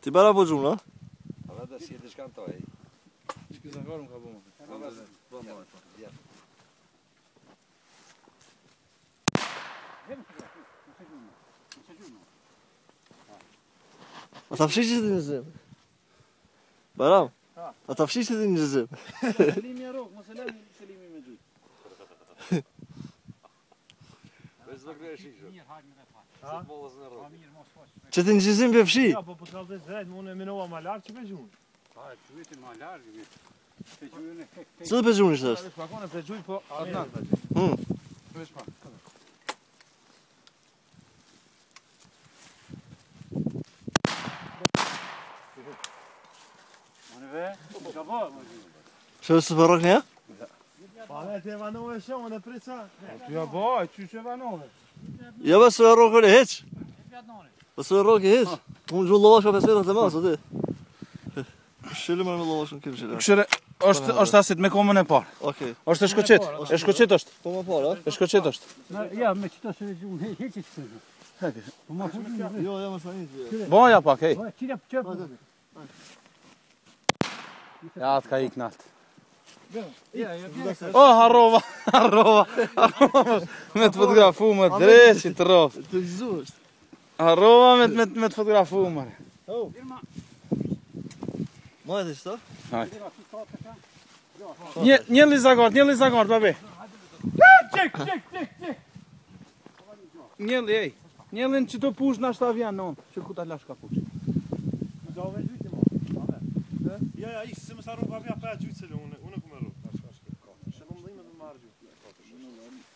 Ti bara po gjuna? A da si e të shkantoj. Shkë zakarëm ka bëmë. A ta fshishit në gjëzim? Baram? A ta fshishit në gjëzim? Selimi e rogë, mos e lemi selimi me gjujtë. Bez do kërë e shishë. Se të mollës në rogë. Që ti në gjëzim për fshi? Ja, po po të drejt, më unë e minova ma lartë që me gjunë. Pa, e qujti ma largë, pe gjujën e hek. Që dhe për gjunë ishtë është? Vesh pakone, pe gjuj, po Adnan. Vesh pak. Maneve, ka bërë, më gjuj. Që është për rok një? Pa me të evanove shumë, në prica. Ty ja bëj, qysh e vanove. Ja be së e rokën e heq? Be së e rokën e heq? Unë gjullë lovash ka 5 metra të masë, o ti? Shëllim e me lovash në kim shëllim. Këshire, është asit me komën e parë. Okej. është e shkoqet, e shkoqet është. Po më parë, E shkoqet është. Ja, me qëto se unë heqe që të po ma fundi. Jo, ja më sanit. Boja pak, hej. Po, qira çep. Ja, të ka ik nalt. Ja, Oh, harrova. Me të fotografu më dreqit të rofë. Të gjëzu është. Harrova me të fotografu më. Ma e të qëta? Një lizagart, babi. çek. Një li, ej. Një li në që të push në ashtë avjan në onë. Që ku ta lash ka push. Ja, ishë se më sa rrugë avja pa gjytë se unë ku me rrugë. Shë më dhime dhe më marrë gjytë.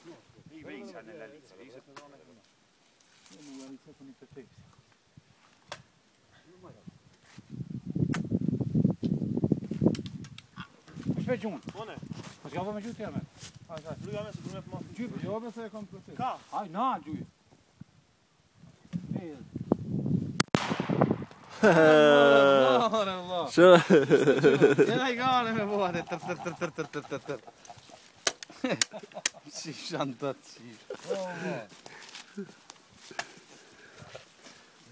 Shpe gjunë. One, Po s'ka vë me gjytë jame. fluja me se du me për masë. Gjyë, jo me se e kom proces. Ka? Aj, na, gjyë. Që? Jena i gane me bojë, tër. Si shanë të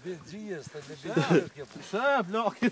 Bez gjijës, të në bëjës kjo. Shë, blokit.